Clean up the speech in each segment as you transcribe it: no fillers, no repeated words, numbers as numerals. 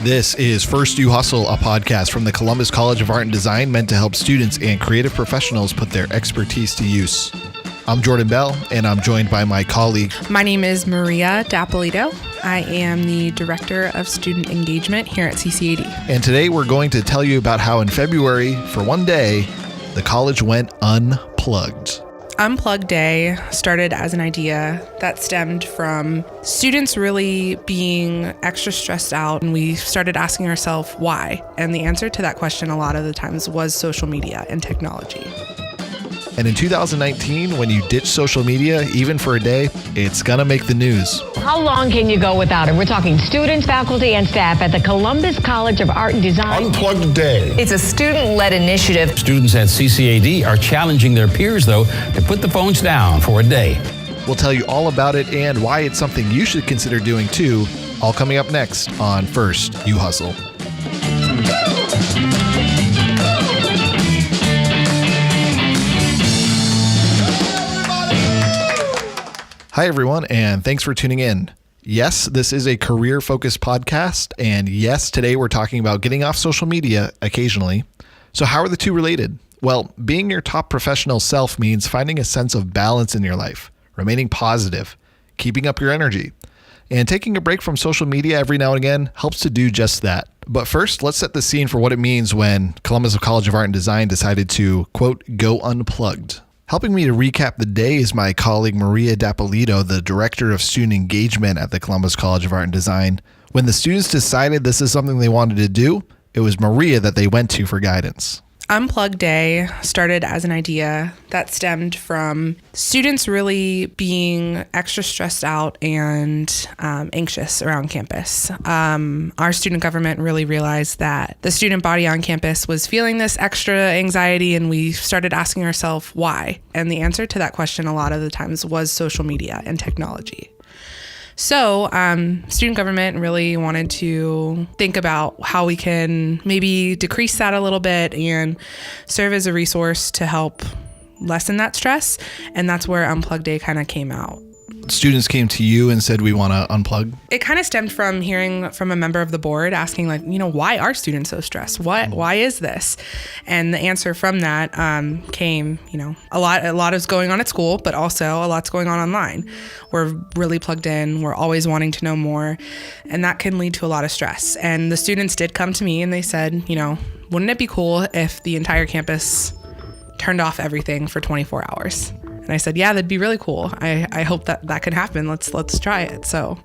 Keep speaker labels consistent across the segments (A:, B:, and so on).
A: This is First You Hustle, a podcast from the Columbus College of Art and Design meant to help students and creative professionals put their expertise to use. I'm Jordan Bell, and I'm joined by my colleague.
B: My name is Maria Dapolito. I am the Director of Student Engagement here at CCAD.
A: And today we're going to tell you about how in February, for one day, the college went unplugged.
B: Unplugged Day started as an idea that stemmed from students really being extra stressed out, and we started asking ourselves why. And the answer to that question a lot of the times was social media and technology.
A: And in 2019, when you ditch social media, even for a day, it's gonna make the news.
C: How long can you go without it? We're talking students, faculty, and staff at the Columbus College of Art and Design.
D: Unplugged Day.
E: It's a student-led initiative.
F: Students at CCAD are challenging their peers, though, to put the phones down for a day.
A: We'll tell you all about it and why it's something you should consider doing too, all coming up next on First You Hustle. Hi, everyone, and thanks for tuning in. Yes, this is a career-focused podcast, and yes, today we're talking about getting off social media occasionally. So how are the two related? Well, being your top professional self means finding a sense of balance in your life, remaining positive, keeping up your energy, and taking a break from social media every now and again helps to do just that. But first, let's set the scene for what it means when Columbus College of Art and Design decided to, quote, go unplugged. Helping me to recap the day is my colleague Maria Dapolito, the Director of Student Engagement at the Columbus College of Art and Design. When the students decided this is something they wanted to do, it was Maria that they went to for guidance.
B: Unplugged Day started as an idea that stemmed from students really being extra stressed out and anxious around campus. Our student government really realized that the student body on campus was feeling this extra anxiety, and we started asking ourselves why. And the answer to that question a lot of the times was social media and technology. So student government really wanted to think about how we can maybe decrease that a little bit and serve as a resource to help lessen that stress. And that's where Unplugged Day kind of came out.
A: Students came to you and said, we want to unplug?
B: It kind of stemmed from hearing from a member of the board asking, like, why are students so stressed? Why is this? And the answer from that came, a lot is going on at school, but also a lot's going on online. We're really plugged in. We're always wanting to know more. And that can lead to a lot of stress. And the students did come to me and they said, wouldn't it be cool if the entire campus turned off everything for 24 hours? And I said, yeah, that'd be really cool. I hope that can happen. Let's try it. So,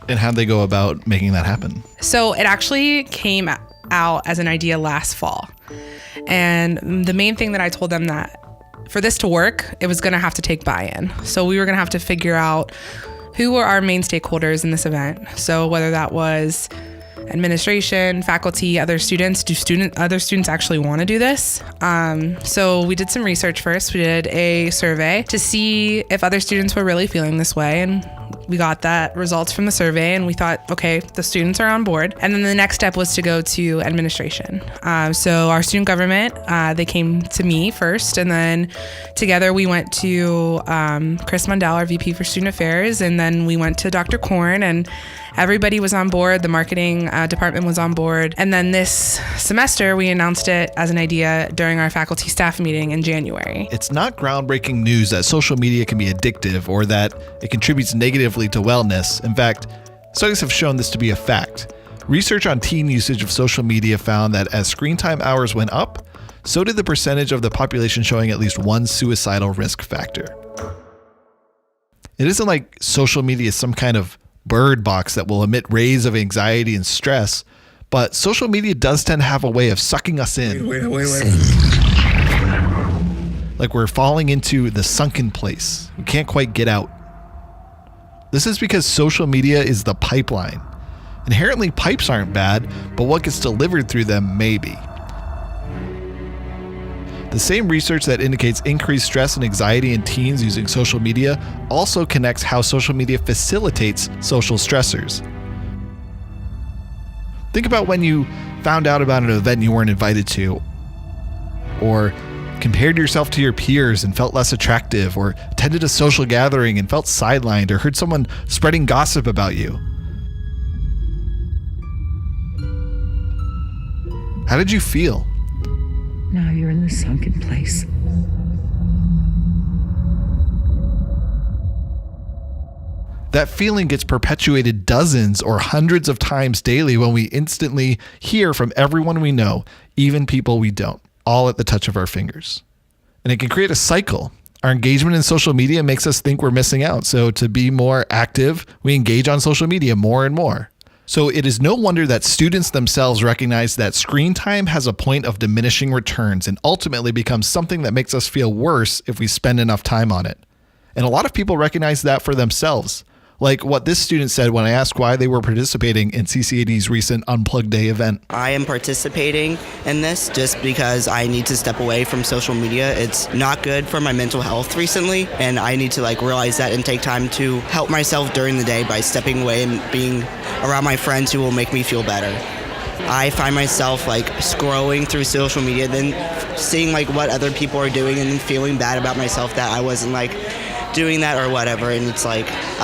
A: and how'd they go about making that happen?
B: So it actually came out as an idea last fall. And the main thing that I told them that for this to work, it was going to have to take buy-in. So we were going to have to figure out who were our main stakeholders in this event. So whether that was administration, faculty, other students. Other students actually want to do this? So we did some research first. We did a survey to see if other students were really feeling this way, and we got that results from the survey, and we thought, okay, the students are on board. And then the next step was to go to administration. So our student government, they came to me first, and then together we went to Chris Mundell, our VP for Student Affairs, and then we went to Dr. Korn, and everybody was on board. The marketing department was on board. And then this semester, we announced it as an idea during our faculty staff meeting in January.
A: It's not groundbreaking news that social media can be addictive or that it contributes negatively to wellness. In fact, studies have shown this to be a fact. Research on teen usage of social media found that as screen time hours went up, so did the percentage of the population showing at least one suicidal risk factor. It isn't like social media is some kind of bird box that will emit rays of anxiety and stress, but social media does tend to have a way of sucking us in.
D: Wait.
A: Like we're falling into the sunken place. We can't quite get out. This is because social media is the pipeline. Inherently, pipes aren't bad, but what gets delivered through them may be. The same research that indicates increased stress and anxiety in teens using social media also connects how social media facilitates social stressors. Think about when you found out about an event you weren't invited to, or compared yourself to your peers and felt less attractive, or attended a social gathering and felt sidelined, or heard someone spreading gossip about you. How did you feel?
D: Now you're in the sunken place.
A: That feeling gets perpetuated dozens or hundreds of times daily when we instantly hear from everyone we know, even people we don't, all at the touch of our fingers. And it can create a cycle. Our engagement in social media makes us think we're missing out. So to be more active, we engage on social media more and more. So it is no wonder that students themselves recognize that screen time has a point of diminishing returns and ultimately becomes something that makes us feel worse if we spend enough time on it. And a lot of people recognize that for themselves. Like what this student said when I asked why they were participating in CCAD's recent Unplugged Day event.
G: I am participating in this just because I need to step away from social media. It's not good for my mental health recently, and I need to realize that and take time to help myself during the day by stepping away and being around my friends who will make me feel better. I find myself scrolling through social media, then seeing what other people are doing and then feeling bad about myself that I wasn't doing that or whatever, and it's I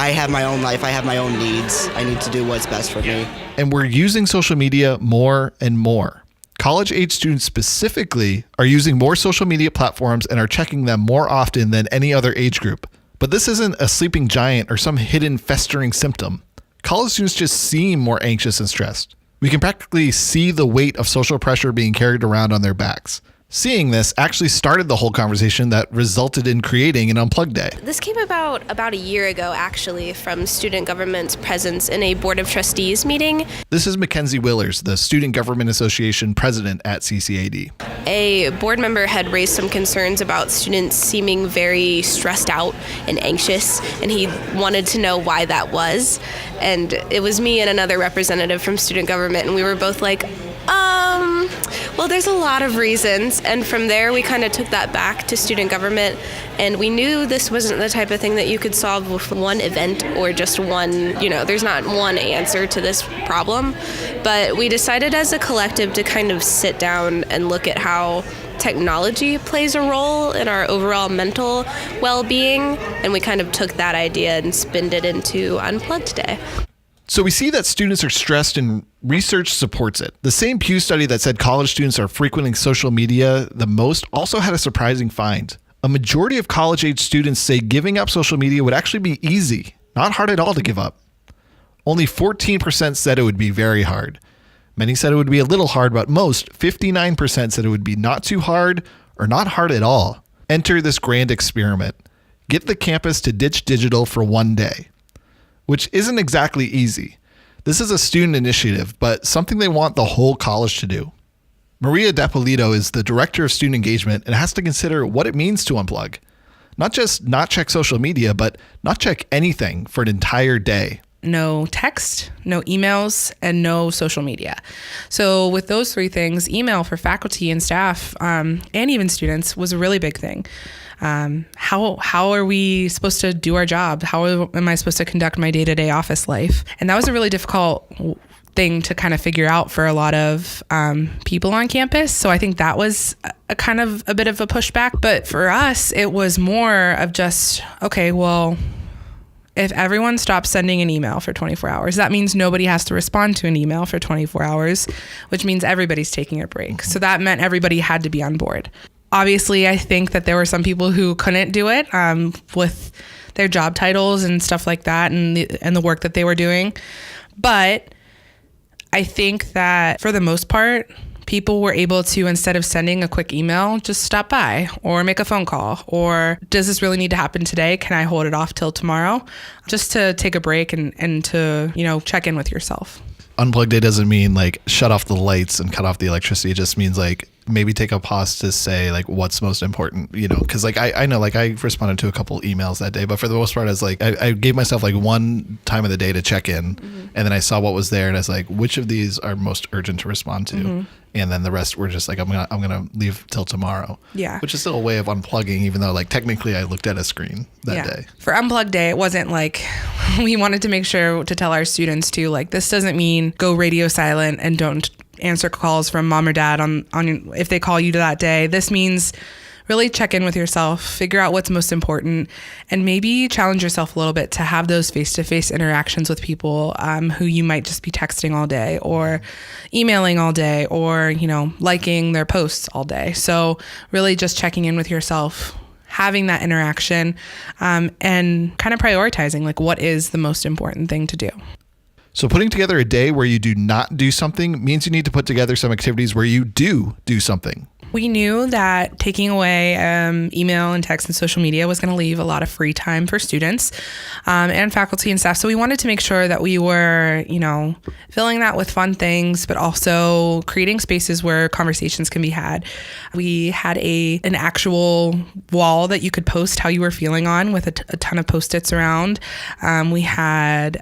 G: have my own life, I have my own needs, I need to do what's best for me.
A: And we're using social media more and more. College-age students specifically are using more social media platforms and are checking them more often than any other age group. But this isn't a sleeping giant or some hidden festering symptom. College students just seem more anxious and stressed. We can practically see the weight of social pressure being carried around on their backs. Seeing this actually started the whole conversation that resulted in creating an Unplugged Day.
H: This came about a year ago, actually, from student government's presence in a Board of Trustees meeting.
A: This is Mackenzie Willers, the Student Government Association president at CCAD.
H: A board member had raised some concerns about students seeming very stressed out and anxious, and he wanted to know why that was. And it was me and another representative from student government, and we were both well, there's a lot of reasons. And from there, we kind of took that back to student government, and we knew this wasn't the type of thing that you could solve with one event or just one, there's not one answer to this problem. But we decided as a collective to kind of sit down and look at how technology plays a role in our overall mental well-being, and we kind of took that idea and spinned it into Unplugged Day.
A: So we see that students are stressed and research supports it. The same Pew study that said college students are frequenting social media the most also had a surprising find. A majority of college-age students say giving up social media would actually be easy, not hard at all to give up. Only 14% said it would be very hard. Many said it would be a little hard, but most, 59%, said it would be not too hard or not hard at all. Enter this grand experiment. Get the campus to ditch digital for one day. Which isn't exactly easy. This is a student initiative, but something they want the whole college to do. Maria Dapolito is the director of student engagement and has to consider what it means to unplug. Not just not check social media, but not check anything for an entire day.
B: No text, no emails, and no social media. So with those three things, email for faculty and staff and even students was a really big thing. How are we supposed to do our job? How am I supposed to conduct my day-to-day office life? And that was a really difficult thing to kind of figure out for a lot of people on campus. So I think that was a kind of a bit of a pushback. But for us, it was more of just, okay, well, if everyone stops sending an email for 24 hours, that means nobody has to respond to an email for 24 hours, which means everybody's taking a break. So that meant everybody had to be on board. Obviously, I think that there were some people who couldn't do it with their job titles and stuff like that and the work that they were doing. But I think that for the most part, people were able to, instead of sending a quick email, just stop by or make a phone call. Or does this really need to happen today? Can I hold it off till tomorrow? Just to take a break and to, check in with yourself.
A: Unplugged Day doesn't mean shut off the lights and cut off the electricity. It just means maybe take a pause to say what's most important, because I know I responded to a couple emails that day, but for the most part I was I gave myself one time of the day to check in, and then I saw what was there and I was which of these are most urgent to respond to, and then the rest were just I'm gonna leave till tomorrow.
B: Yeah,
A: which is still a way of unplugging, even though technically I looked at a screen that day. For
B: Unplugged Day, it wasn't we wanted to make sure to tell our students too, this doesn't mean go radio silent and don't answer calls from mom or dad on if they call you that day. This means really check in with yourself, figure out what's most important, and maybe challenge yourself a little bit to have those face-to-face interactions with people who you might just be texting all day or emailing all day or, liking their posts all day. So really just checking in with yourself, having that interaction, and kind of prioritizing like what is the most important thing to do.
A: So putting together a day where you do not do something means you need to put together some activities where you do something.
B: We knew that taking away email and text and social media was going to leave a lot of free time for students and faculty and staff. So we wanted to make sure that we were, filling that with fun things, but also creating spaces where conversations can be had. We had an actual wall that you could post how you were feeling on with a ton of Post-its around. We had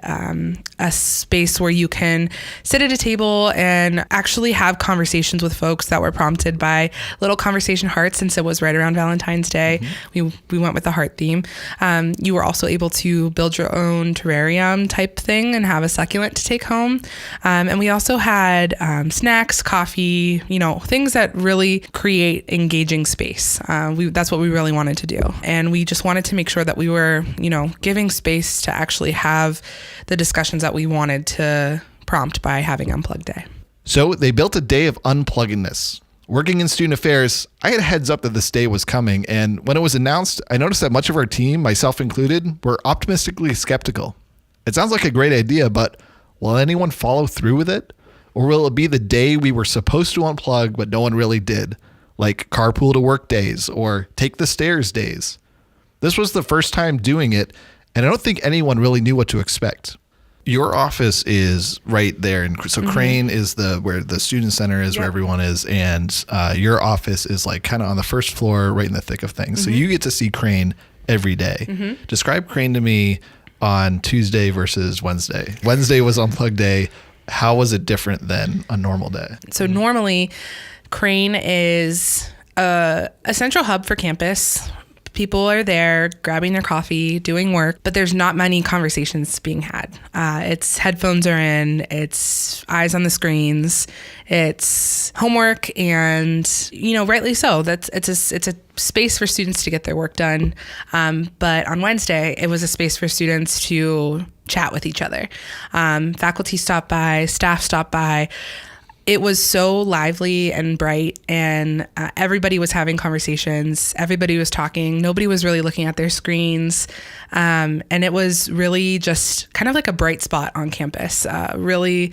B: a space where you can sit at a table and actually have conversations with folks that were prompted by little conversation hearts, since it was right around Valentine's Day. We went with the heart theme. You were also able to build your own terrarium type thing and have a succulent to take home. And we also had snacks, coffee, things that really create engaging space. That's what we really wanted to do. And we just wanted to make sure that we were, giving space to actually have the discussions that we wanted to prompt by having Unplugged Day.
A: So they built a day of unpluggingness. Working in student affairs, I had a heads up that this day was coming, and when it was announced, I noticed that much of our team, myself included, were optimistically skeptical. It sounds like a great idea, but will anyone follow through with it? Or will it be the day we were supposed to unplug, but no one really did, like carpool to work days or take the stairs days? This was the first time doing it, and I don't think anyone really knew what to expect. Your office is right there, and so Crane is where the student center is, where everyone is, and your office is like kind of on the first floor, right in the thick of things. So you get to see Crane every day. Describe Crane to me on Tuesday versus Wednesday. Wednesday was Unplugged Day. How was it different than a normal day?
B: So normally, Crane is a central hub for campus. People are there grabbing their coffee, doing work, but there's not many conversations being had. It's headphones are in, it's eyes on the screens, it's homework, and rightly so. It's a space for students to get their work done. But on Wednesday, it was a space for students to chat with each other. Faculty stopped by, staff stopped by. It was so lively and bright, and everybody was having conversations. Everybody was talking. Nobody was really looking at their screens. And it was really just kind of like a bright spot on campus. Really,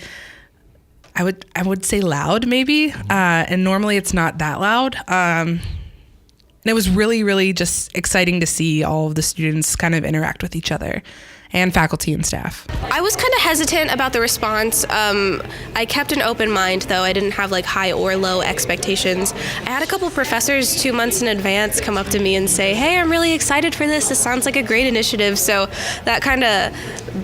B: I would say loud maybe. And normally it's not that loud. And it was really, really just exciting to see all of the students kind of interact with each other and faculty and staff.
H: I was kind of hesitant about the response. I kept an open mind, though. I didn't have like high or low expectations. I had a couple professors 2 months in advance come up to me and say, "Hey, I'm really excited for this. This sounds like a great initiative." So that kind of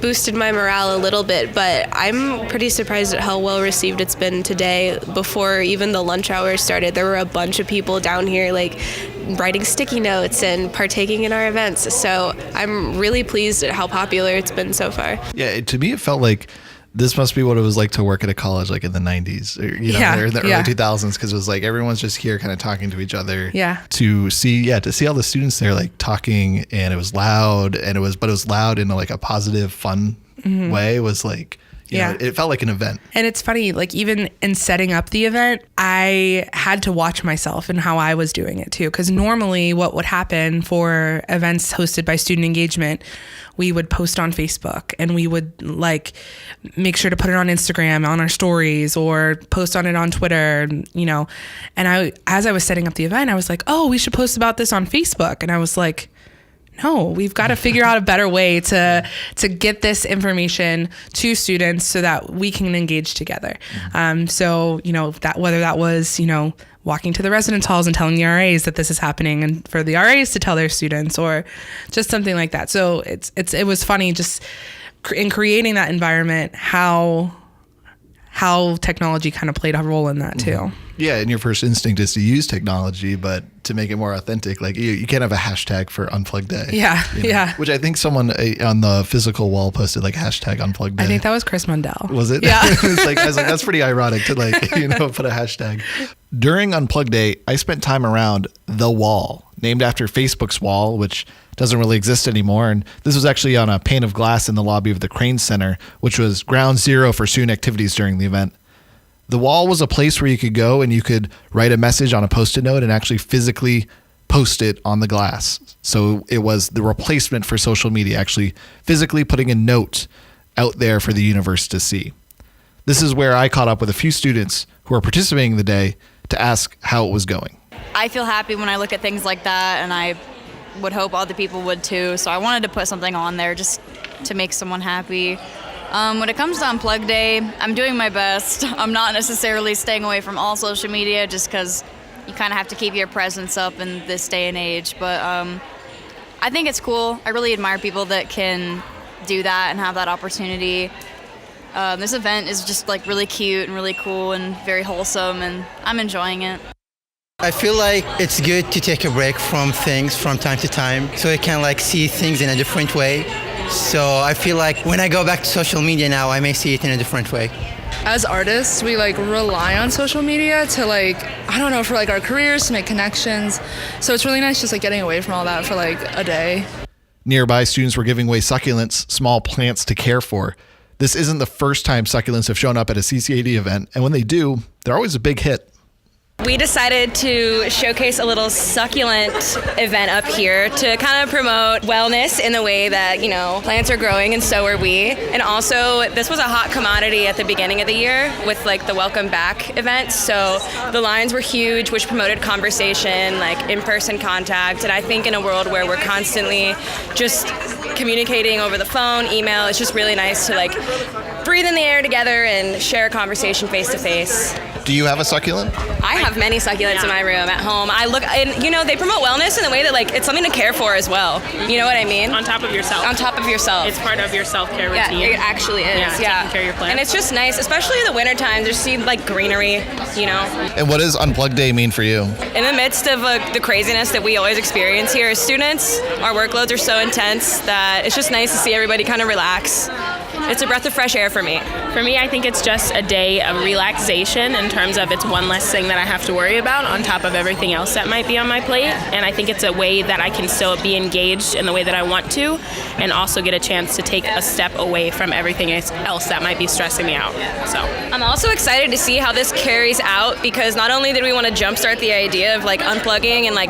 H: boosted my morale a little bit, but I'm pretty surprised at how well received it's been today. Before even the lunch hour started, there were a bunch of people down here like writing sticky notes and partaking in our events. So I'm really pleased at how popular it's been so far.
A: Yeah, to me, it felt like this must be what it was like to work at a college like in the 90s or, or in the early 2000s, because it was like everyone's just here kind of talking to each other to see all the students there like talking, and it was loud, and it was loud in like a positive, fun way. It was like, it felt like an event. And
B: it's funny, like even in setting up the event, I had to watch myself and how I was doing it too. Because normally what would happen for events hosted by student engagement, we would post on Facebook and we would like make sure to put it on Instagram, on our stories, or post on it on Twitter, And as I was setting up the event, I was like, oh, we should post about this on Facebook. And I was like, no, we've got to figure out a better way to get this information to students so that we can engage together. So, that whether that was, walking to the residence halls and telling the RAs that this is happening, and for the RAs to tell their students, or just something like that. So it was funny just in creating that environment, how how technology kind of played a role in that too.
A: Yeah, and your first instinct is to use technology, but to make it more authentic, like you can't have a hashtag for Unplugged Day.
B: Yeah,
A: you know?
B: yeah.
A: Which I think someone on the physical wall posted like hashtag Unplugged Day.
B: I think that was Chris Mundell.
A: Was it?
B: Yeah.
A: I was like, that's pretty ironic to put a hashtag. During Unplugged Day, I spent time around the wall, named after Facebook's wall, which doesn't really exist anymore. And this was actually on a pane of glass in the lobby of the Crane Center, which was ground zero for student activities during the event. The wall was a place where you could go and you could write a message on a Post-it note and actually physically post it on the glass. So it was the replacement for social media, actually physically putting a note out there for the universe to see. This is where I caught up with a few students who are participating in the day to ask how it was going.
I: I feel happy when I look at things like that, and I would hope other people would too. So I wanted to put something on there just to make someone happy. When it comes to Unplugged Day, I'm doing my best. I'm not necessarily staying away from all social media just because you kind of have to keep your presence up in this day and age. But I think it's cool. I really admire people that can do that and have that opportunity. This event is just like really cute and really cool and very wholesome, and I'm enjoying it.
J: I feel like it's good to take a break from things from time to time so I can like see things in a different way. So I feel like when I go back to social media now, I may see it in a different way.
K: As artists, we like rely on social media to for like our careers, to make connections. So it's really nice just like getting away from all that for like a day.
A: Nearby, students were giving away succulents, small plants to care for. This isn't the first time succulents have shown up at a CCAD event, and when they do, they're always a big hit.
L: We decided to showcase a little succulent event up here to kind of promote wellness in the way that, plants are growing and so are we. And also, this was a hot commodity at the beginning of the year with like the Welcome Back event. So the lines were huge, which promoted conversation, like in-person contact. And I think in a world where we're constantly just communicating over the phone, email, it's just really nice to like breathe in the air together and share a conversation face to face.
A: Do you have a succulent?
L: I have many succulents in my room at home. I look, and they promote wellness in the way that like it's something to care for as well. You know what I mean?
M: On top of yourself.
L: On top of yourself.
M: It's part of your self-care routine.
L: Yeah, it actually is.
M: Yeah, taking care of your plants.
L: And it's just nice, especially in the wintertime, just see like greenery,
A: And what does Unplugged Day mean for you?
L: In the midst of the craziness that we always experience here as students, our workloads are so intense that it's just nice to see everybody kind of relax. It's a breath of fresh air for me.
M: For me, I think it's just a day of relaxation in terms of it's one less thing that I have to worry about on top of everything else that might be on my plate. And I think it's a way that I can still be engaged in the way that I want to and also get a chance to take a step away from everything else that might be stressing me out. So
L: I'm also excited to see how this carries out because not only did we want to jumpstart the idea of like unplugging and like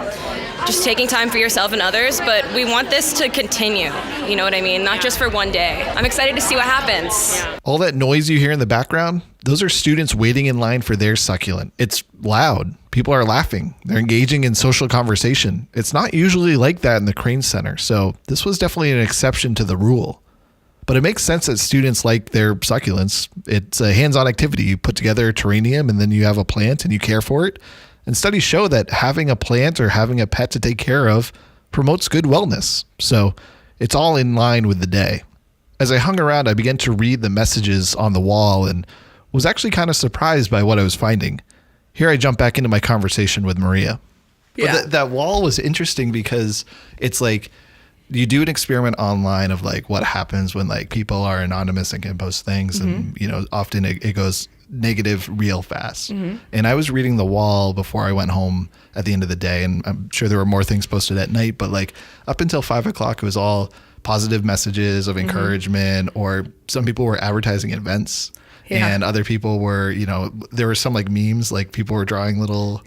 L: just taking time for yourself and others, but we want this to continue, you know what I mean? Not just for one day. I'm excited to see what happens.
A: All that noise you hear in the background, those are students waiting in line for their succulent. It's loud. People are laughing. They're engaging in social conversation. It's not usually like that in the Crane Center, so this was definitely an exception to the rule. But it makes sense that students like their succulents. It's a hands-on activity. You put together a terrarium and then you have a plant and you care for it. And studies show that having a plant or having a pet to take care of promotes good wellness. So it's all in line with the day. As I hung around, I began to read the messages on the wall and was actually kind of surprised by what I was finding. Here I jump back into my conversation with Maria.
B: Yeah.
A: But that wall was interesting because it's like you do an experiment online of like what happens when like people are anonymous and can post things. And, often it goes negative real fast. And I was reading the wall before I went home at the end of the day. And I'm sure there were more things posted at night, but like up until 5 o'clock, it was all positive messages of encouragement, or some people were advertising events. Yeah. And other people were, there were some like memes, like people were drawing little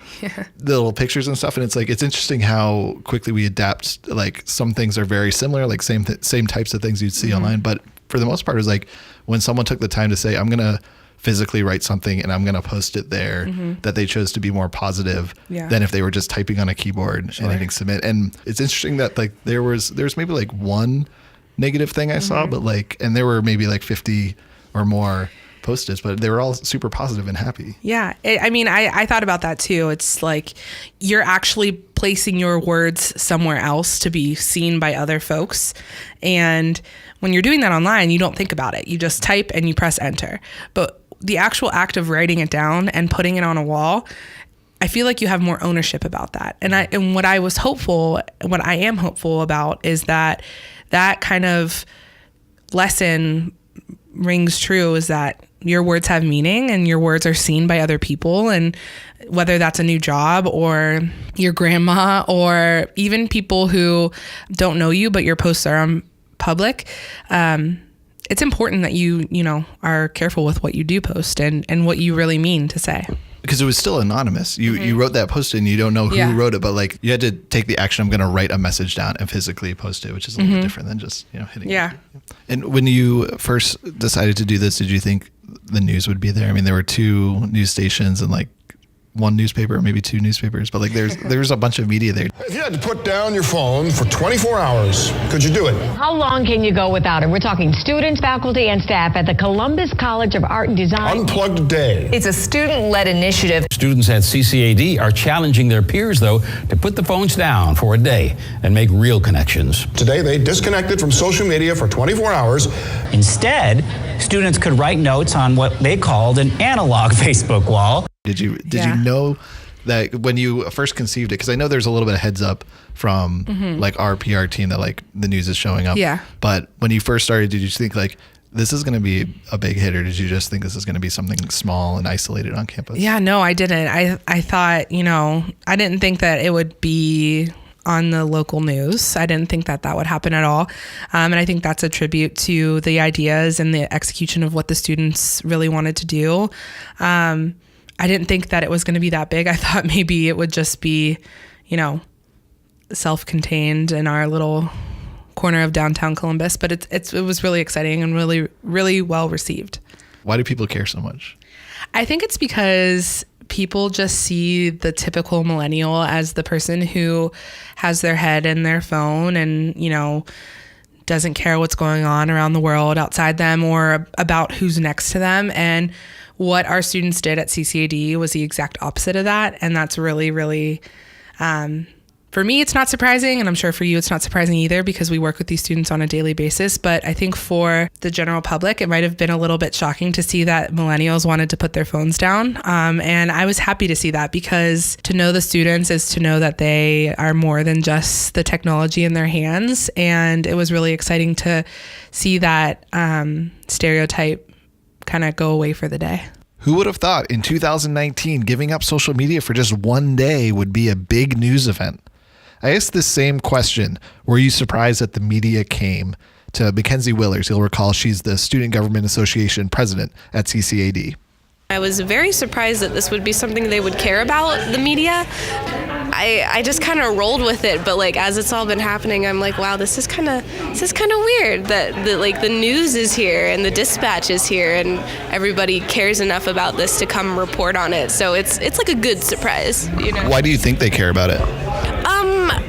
A: pictures and stuff. And it's like, it's interesting how quickly we adapt. Like some things are very similar, like same types of things you'd see online. But for the most part, it was like when someone took the time to say, I'm going to physically write something and I'm going to post it there, that they chose to be more positive than if they were just typing on a keyboard and hitting submit. And it's interesting that like there was maybe like one negative thing I saw, but like, and there were maybe like 50 or more posted, but they were all super positive and happy.
B: Yeah. I thought about that too. It's like you're actually placing your words somewhere else to be seen by other folks. And when you're doing that online, you don't think about it. You just type and you press enter. But the actual act of writing it down and putting it on a wall, I feel like you have more ownership about that. And what I am hopeful about is that kind of lesson rings true, is that your words have meaning and your words are seen by other people. And whether that's a new job or your grandma or even people who don't know you, but your posts are on public, it's important that you are careful with what you do post and what you really mean to say.
A: Because it was still anonymous. You wrote that post and you don't know who wrote it, but like you had to take the action. I'm going to write a message down and physically post it, which is a little bit different than just hitting.
B: Yeah.
A: And when you first decided to do this, did you think the news would be there? I mean, there were 2 news stations and like 1 newspaper or maybe 2 newspapers, but like there's a bunch of media there.
N: If you had to put down your phone for 24 hours, could you do it?
C: How long can you go without it? We're talking students, faculty, and staff at the Columbus College of Art and Design.
N: Unplugged Day.
E: It's a student-led initiative.
F: Students at CCAD are challenging their peers, though, to put the phones down for a day and make real connections.
N: Today, they disconnected from social media for 24 hours.
O: Instead, students could write notes on what they called an analog Facebook wall.
A: Did you know that when you first conceived it? Because I know there's a little bit of heads up from like our PR team that like the news is showing up.
B: Yeah.
A: But when you first started, did you think like this is going to be a big hit, or did you just think this is going to be something small and isolated on campus?
B: Yeah, no, I didn't. I thought, I didn't think that it would be on the local news. I didn't think that would happen at all. And I think that's a tribute to the ideas and the execution of what the students really wanted to do. I didn't think that it was going to be that big. I thought maybe it would just be, self-contained in our little corner of downtown Columbus, but it was really exciting and really, really well received.
A: Why do people care so much?
B: I think it's because people just see the typical millennial as the person who has their head in their phone and, doesn't care what's going on around the world outside them or about who's next to them. And what our students did at CCAD was the exact opposite of that. And that's really, really, for me, it's not surprising. And I'm sure for you, it's not surprising either, because we work with these students on a daily basis. But I think for the general public, it might have been a little bit shocking to see that millennials wanted to put their phones down. And I was happy to see that, because to know the students is to know that they are more than just the technology in their hands. And it was really exciting to see that stereotype kind of go away for the day.
A: Who would have thought in 2019 giving up social media for just one day would be a big news event? I asked this same question. Were you surprised that the media came to Mackenzie Willers? You'll recall she's the Student Government Association president at CCAD.
H: I was very surprised that this would be something they would care about, the media. I just kind of rolled with it, but like as it's all been happening, I'm like, wow, this is kind of weird that like the news is here and the Dispatch is here and everybody cares enough about this to come report on it. So it's like a good surprise,
A: Why do you think they care about it?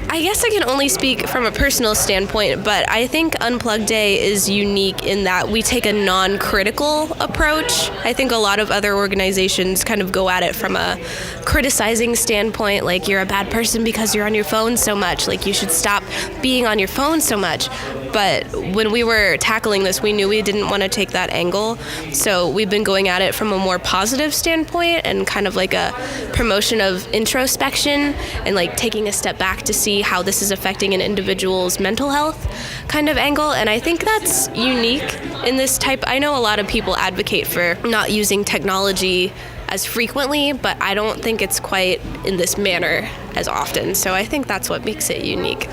H: I guess I can only speak from a personal standpoint, but I think Unplugged Day is unique in that we take a non-critical approach. I think a lot of other organizations kind of go at it from a criticizing standpoint, like you're a bad person because you're on your phone so much, like you should stop being on your phone so much. But when we were tackling this, we knew we didn't want to take that angle. So we've been going at it from a more positive standpoint and kind of like a promotion of introspection and like taking a step back to see how this is affecting an individual's mental health kind of angle. And I think that's unique in this type. I know a lot of people advocate for not using technology as frequently, but I don't think it's quite in this manner as often. So I think that's what makes it unique.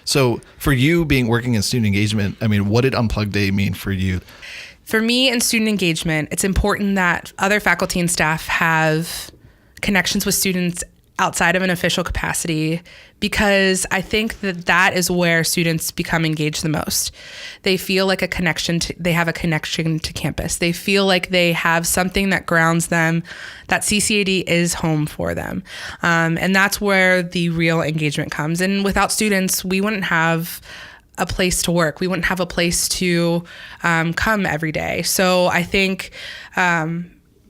A: So for you working in student engagement, I mean, what did Unplugged Day mean for you?
B: For me in student engagement, it's important that other faculty and staff have connections with students outside of an official capacity, because I think that is where students become engaged the most. They feel like they have a connection to campus. They feel like they have something that grounds them, that CCAD is home for them. And that's where the real engagement comes. And without students, we wouldn't have a place to work. We wouldn't have a place to come every day. So I think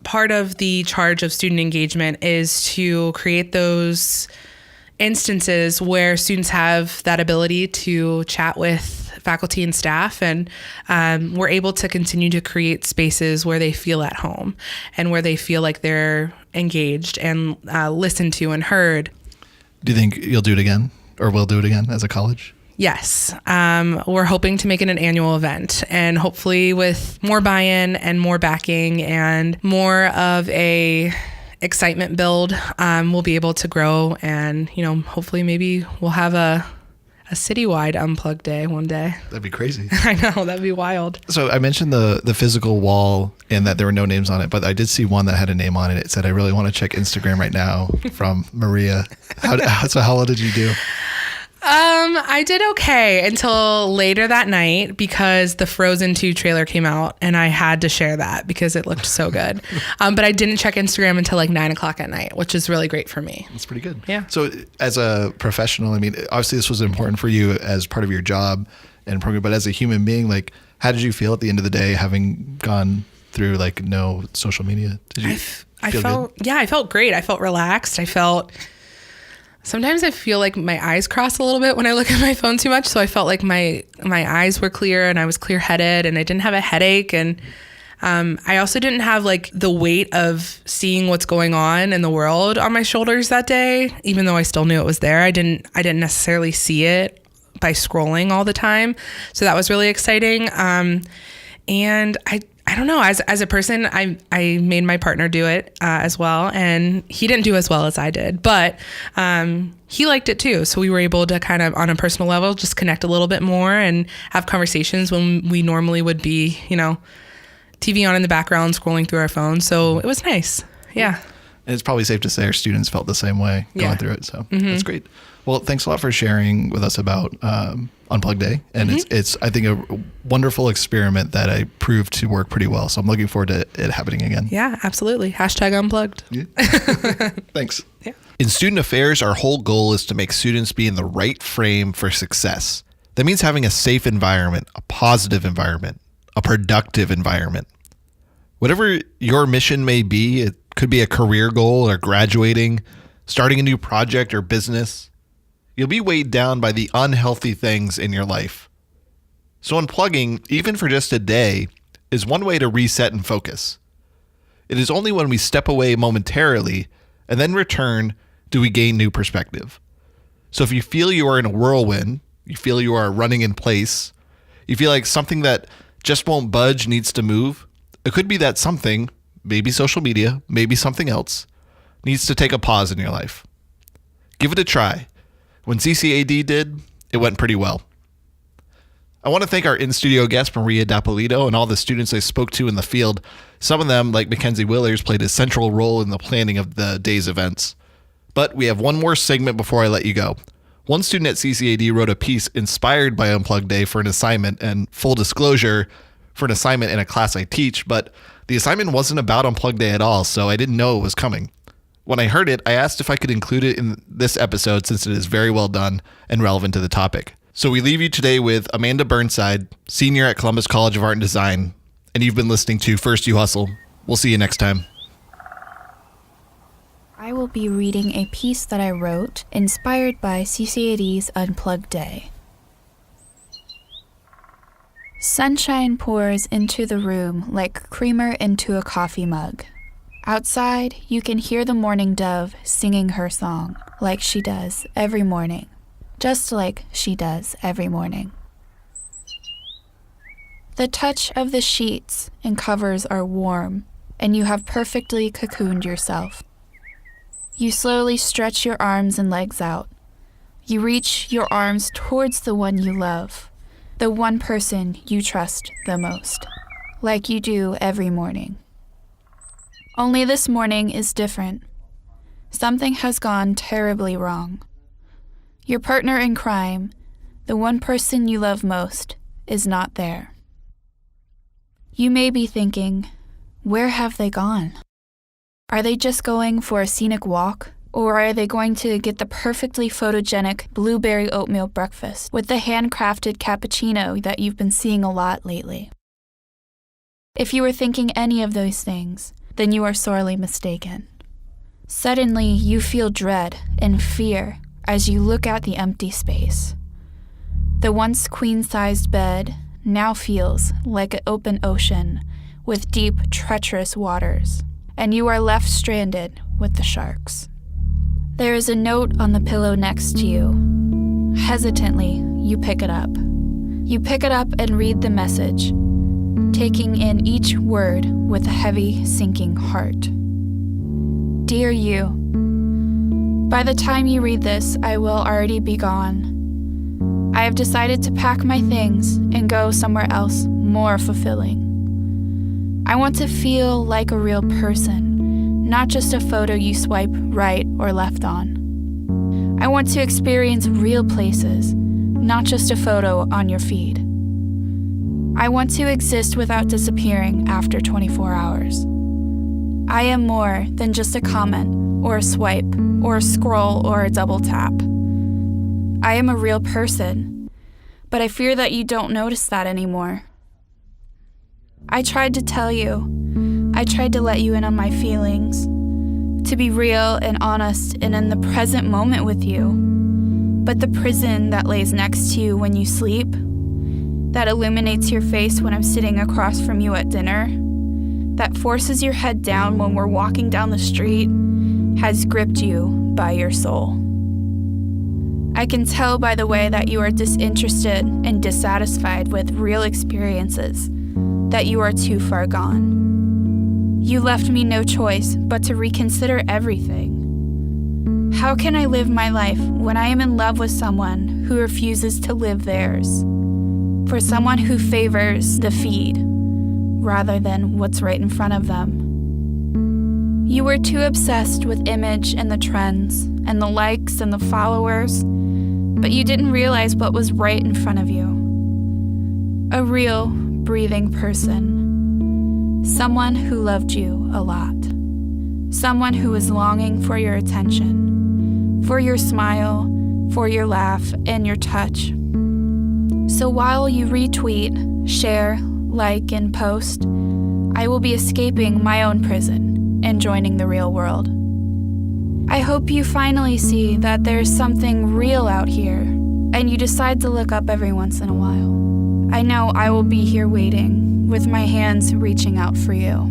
B: part of the charge of student engagement is to create those instances where students have that ability to chat with faculty and staff, and we're able to continue to create spaces where they feel at home and where they feel like they're engaged and listened to and heard.
A: Do you think you'll do it again, or will do it again as a college?
B: Yes. We're hoping to make it an annual event, and hopefully with more buy-in and more backing and more of a excitement build, we'll be able to grow, and, hopefully maybe we'll have a citywide Unplugged Day one day.
A: That'd be crazy.
B: I know, that'd be wild.
A: So I mentioned the physical wall and that there were no names on it, but I did see one that had a name on it. It said, "I really want to check Instagram right now," from Maria. So how well did you do?
B: I did okay until later that night, because the Frozen 2 trailer came out and I had to share that because it looked so good. But I didn't check Instagram until like 9:00 at night, which is really great for me.
A: That's pretty good.
B: Yeah.
A: So as a professional, I mean, obviously this was important for you as part of your job and program, but as a human being, like, how did you feel at the end of the day having gone through like no social media? Did you feel good?
B: I felt great. I felt relaxed. Sometimes I feel like my eyes cross a little bit when I look at my phone too much. So I felt like my eyes were clear and I was clear headed and I didn't have a headache. And I also didn't have like the weight of seeing what's going on in the world on my shoulders that day, even though I still knew it was there. I didn't necessarily see it by scrolling all the time. So that was really exciting. And I don't know, as a person, I made my partner do it as well, and he didn't do as well as I did, but he liked it too. So we were able to kind of, on a personal level, just connect a little bit more and have conversations when we normally would be, TV on in the background, scrolling through our phones. So it was nice. Yeah.
A: And it's probably safe to say our students felt the same way going through it. So that's great. Well, thanks a lot for sharing with us about Unplugged Day. And it's, I think, a wonderful experiment that I proved to work pretty well. So I'm looking forward to it happening again.
B: Yeah, absolutely. #unplugged.
A: Yeah. Thanks.
B: Yeah.
A: In student affairs, our whole goal is to make students be in the right frame for success. That means having a safe environment, a positive environment, a productive environment. Whatever your mission may be, it could be a career goal or graduating, starting a new project or business. You'll be weighed down by the unhealthy things in your life. So unplugging, even for just a day, is one way to reset and focus. It is only when we step away momentarily and then return do we gain new perspective. So if you feel you are in a whirlwind, you feel you are running in place, you feel like something that just won't budge needs to move, it could be that something, maybe social media, maybe something else, needs to take a pause in your life. Give it a try. When CCAD did, it went pretty well. I want to thank our in-studio guest, Maria Dapolito, and all the students I spoke to in the field. Some of them, like Mackenzie Willers, played a central role in the planning of the day's events. But we have one more segment before I let you go. One student at CCAD wrote a piece inspired by Unplugged Day for an assignment, and full disclosure, for an assignment in a class I teach, but the assignment wasn't about Unplugged Day at all, so I didn't know it was coming. When I heard it, I asked if I could include it in this episode since it is very well done and relevant to the topic. So we leave you today with Amanda Burnside, senior at Columbus College of Art and Design, and you've been listening to First You Hustle. We'll see you next time.
P: I will be reading a piece that I wrote inspired by CCAD's Unplugged Day. Sunshine pours into the room like creamer into a coffee mug. Outside, you can hear the morning dove singing her song, like she does every morning. Just like she does every morning. The touch of the sheets and covers are warm, and you have perfectly cocooned yourself. You slowly stretch your arms and legs out. You reach your arms towards the one you love, the one person you trust the most, like you do every morning. Only this morning is different. Something has gone terribly wrong. Your partner in crime, the one person you love most, is not there. You may be thinking, where have they gone? Are they just going for a scenic walk? Or are they going to get the perfectly photogenic blueberry oatmeal breakfast with the handcrafted cappuccino that you've been seeing a lot lately? If you were thinking any of those things, then you are sorely mistaken. Suddenly, you feel dread and fear as you look at the empty space. The once queen-sized bed now feels like an open ocean with deep, treacherous waters, and you are left stranded with the sharks. There is a note on the pillow next to you. Hesitantly, you pick it up. You pick it up and read the message, taking in each word with a heavy, sinking heart. Dear you, by the time you read this, I will already be gone. I have decided to pack my things and go somewhere else more fulfilling. I want to feel like a real person, not just a photo you swipe right or left on. I want to experience real places, not just a photo on your feed. I want to exist without disappearing after 24 hours. I am more than just a comment or a swipe or a scroll or a double tap. I am a real person, but I fear that you don't notice that anymore. I tried to tell you. I tried to let you in on my feelings, to be real and honest and in the present moment with you. But the prison that lays next to you when you sleep, that illuminates your face when I'm sitting across from you at dinner, that forces your head down when we're walking down the street, has gripped you by your soul. I can tell by the way that you are disinterested and dissatisfied with real experiences that you are too far gone. You left me no choice but to reconsider everything. How can I live my life when I am in love with someone who refuses to live theirs? For someone who favors the feed rather than what's right in front of them. You were too obsessed with image and the trends and the likes and the followers, but you didn't realize what was right in front of you. A real, breathing person. Someone who loved you a lot. Someone who was longing for your attention, for your smile, for your laugh, and your touch. So while you retweet, share, like, and post, I will be escaping my own prison and joining the real world. I hope you finally see that there's something real out here, and you decide to look up every once in a while. I know I will be here waiting, with my hands reaching out for you.